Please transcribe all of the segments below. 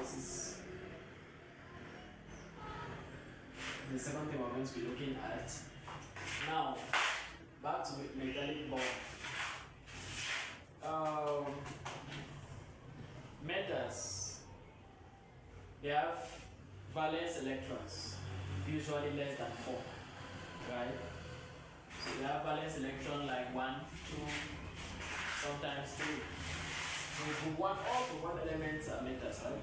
forces. The second thing we're going to be looking at. Now, back to metallic bond. Metals, they have valence electrons, usually less than 4, right? So they have valence electron like 1, 2, sometimes 3. So group 1, all group 1 elements are metals, right?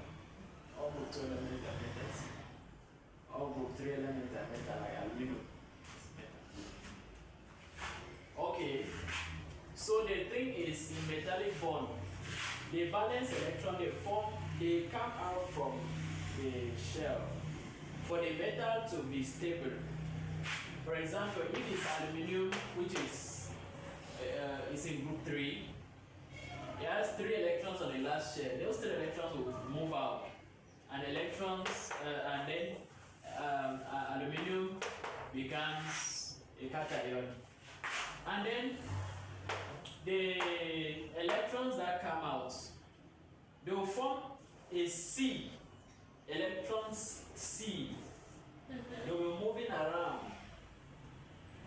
All group 2 elements are metals. All group 3 elements are metal, like aluminum. Okay, so the thing is, in metallic bond, the valence electron they come out from the shell for the metal to be stable. For example, if it's aluminum, which is in group 3, it has 3 electrons on the last shell. Those 3 electrons will move out, and and then aluminum becomes a cation. And then the electrons that come out, they will form a C, electrons C. They will be moving around.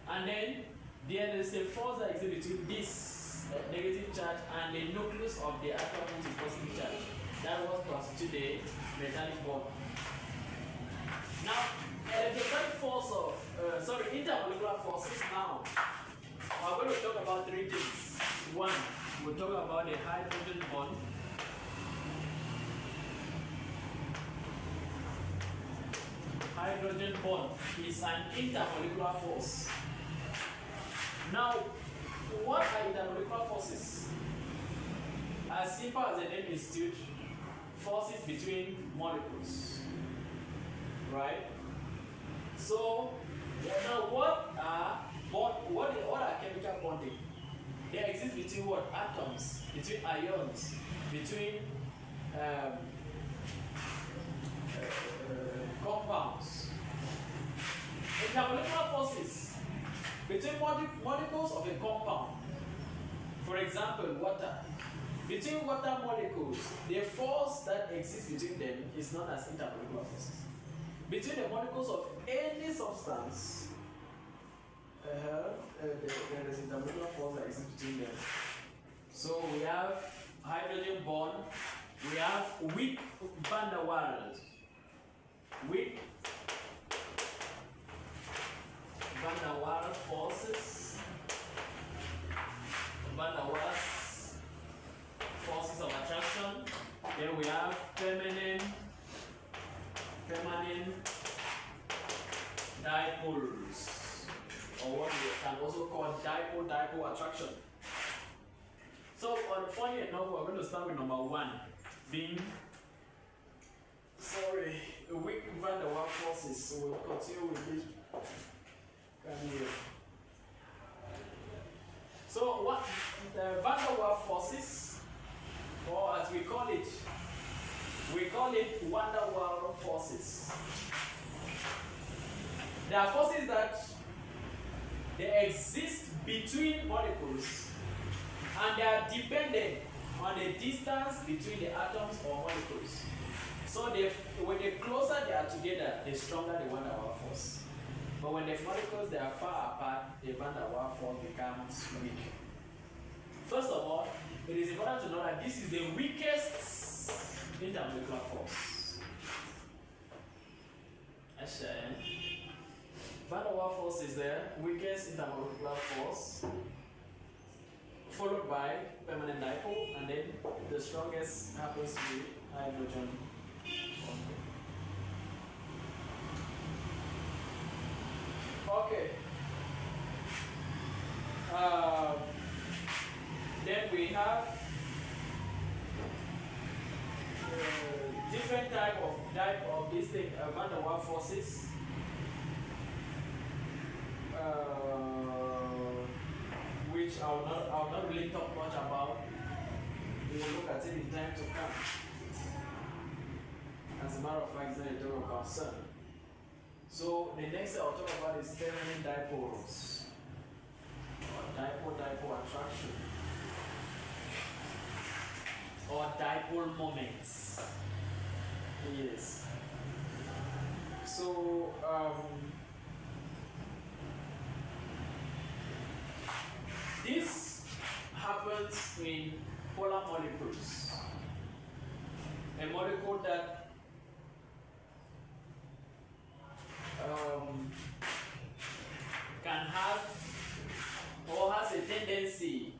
And then there is a force that exists between this negative charge and the nucleus of the atom, which is positive charge. That was constitute the metallic bond. Now, electrostatic force of, intermolecular forces now. We're going to talk about 3 things. 1, we'll talk about the hydrogen bond. Hydrogen bond is an intermolecular force. Now, what are intermolecular forces? As simple as the name institute, forces between molecules. Right? So, now what are chemical bonding? They exist between what? Atoms, between ions, between compounds. Intermolecular forces between molecules of a compound. For example, water. Between water molecules, the force that exists between them is known as intermolecular forces. Between the molecules of any substance, there is intermolecular force that exists between them. So we have hydrogen bond, we have weak van der Waals. Weak van der Waals forces, van der Waals forces of attraction. Then we have permanent dipoles, or what we can also call dipole attraction. So, funny enough, we're going to start with number 1, being weak van der Waals forces. So we'll continue with this. So, what the van der Waals forces, or as we call it van der Waals forces. There are forces that they exist between molecules, and they are dependent on the distance between the atoms or molecules. So when the closer they are together, the stronger the van der Waals force. But when the molecules they are far apart, the van der Waals force becomes weak. First of all, it is important to know that this is the weakest intermolecular force. Van der Waals force is the weakest intermolecular force, followed by permanent dipole, and then the strongest happens to be hydrogen. Okay. Then we have different type of this thing, van der Waals forces. Which I'll not really talk much about. We will look at it in time to come. As a matter of fact, it's not a total concern. So the next thing I'll talk about is permanent dipoles, or dipole attraction, or dipole moments. Yes. So this happens in polar molecules. A molecule that can have or has a tendency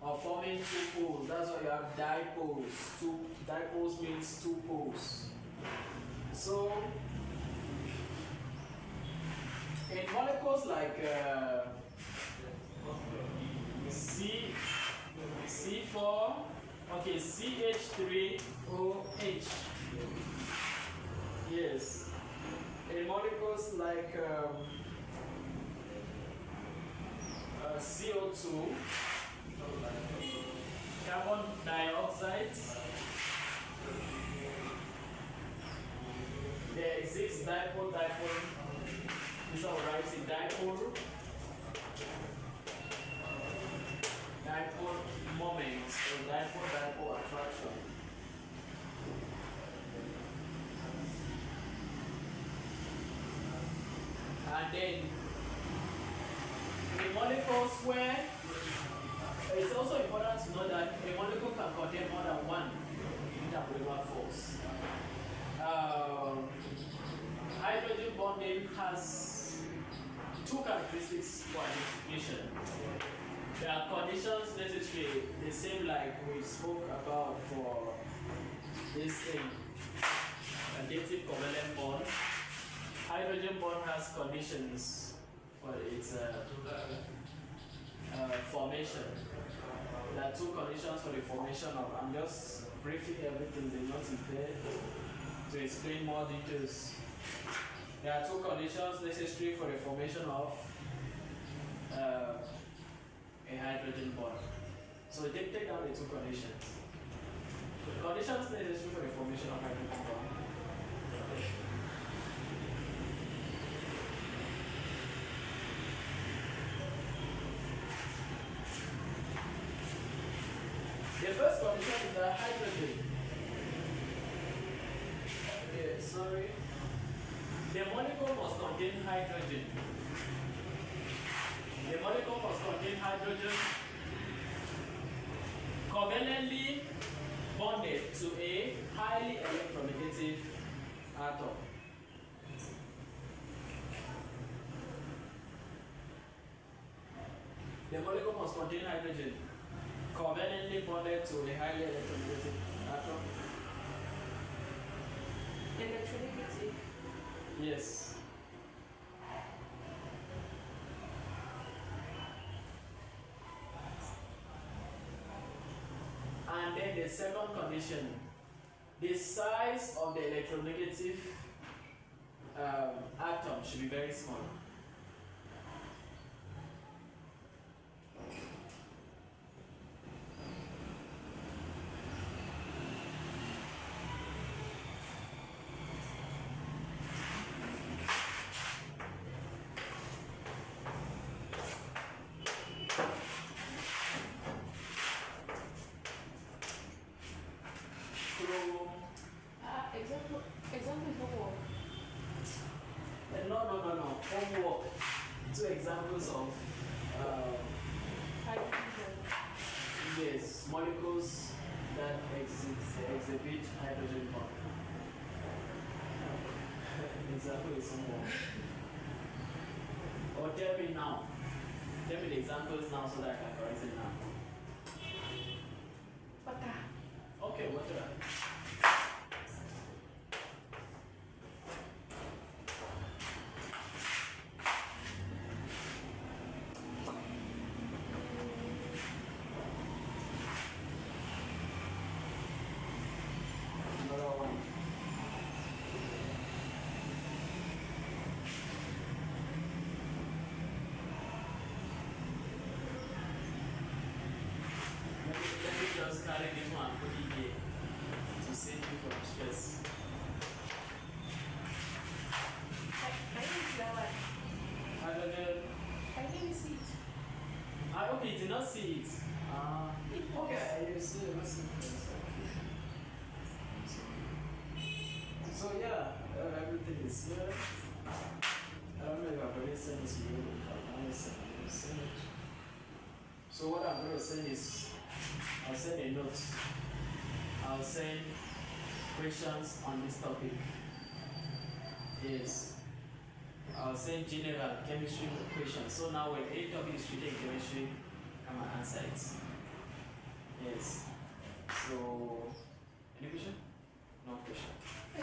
of forming two poles. That's why you have dipoles. Two dipoles means two poles. So in molecules like C4, okay, CH3OH. Yes. In molecules like CO2, carbon dioxide, there exists dipole. This is alright, dipole moment or dipole attraction. And then in molecules where it's also important to know that a molecule can contain more than one intermolecular force. Hydrogen bonding has two characteristics for identification. There are conditions necessary, the same like we spoke about for this thing, additive covalent bond. Hydrogen bond has conditions for its formation. There are two conditions for the formation of, I'm just briefing everything, the note is there to explain more details. There are two conditions necessary for the formation of a hydrogen bond. So take down the two conditions. The conditions necessary for the formation of hydrogen bond. The first condition is that hydrogen. Sorry. The molecule must contain hydrogen. The molecule must contain hydrogen covalently bonded to a highly electronegative atom. The molecule must contain hydrogen covalently bonded to a highly electronegative atom. Electronegative? Yes. And then the second condition, the size of the electronegative atom should be very small. Example homework. No. Homework. Two examples of Hydrogen. yes, molecules that exhibit hydrogen bond. Example is homework. Or tell me now. Tell me the examples now so that I can correct it now. Water. Okay, water. Another one. Let me just carry this one and put it here to save you from stress. I didn't see that one. Hydrogen. I didn't see it. I hope you did not see it. Okay, you see it. Let's see. So yeah, everything is here. I don't know if I've already sent this to you. I've only sent it. So what I'm going to send is, I'll send a note. I'll send questions on this topic. Yes. I'll send general chemistry questions. So now when any topic is treated in chemistry, come and answer it. Yes. So, any question? No question. So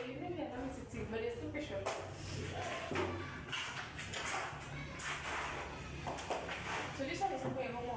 you maybe I haven't seen, but there's no pressure. So this one is not going home.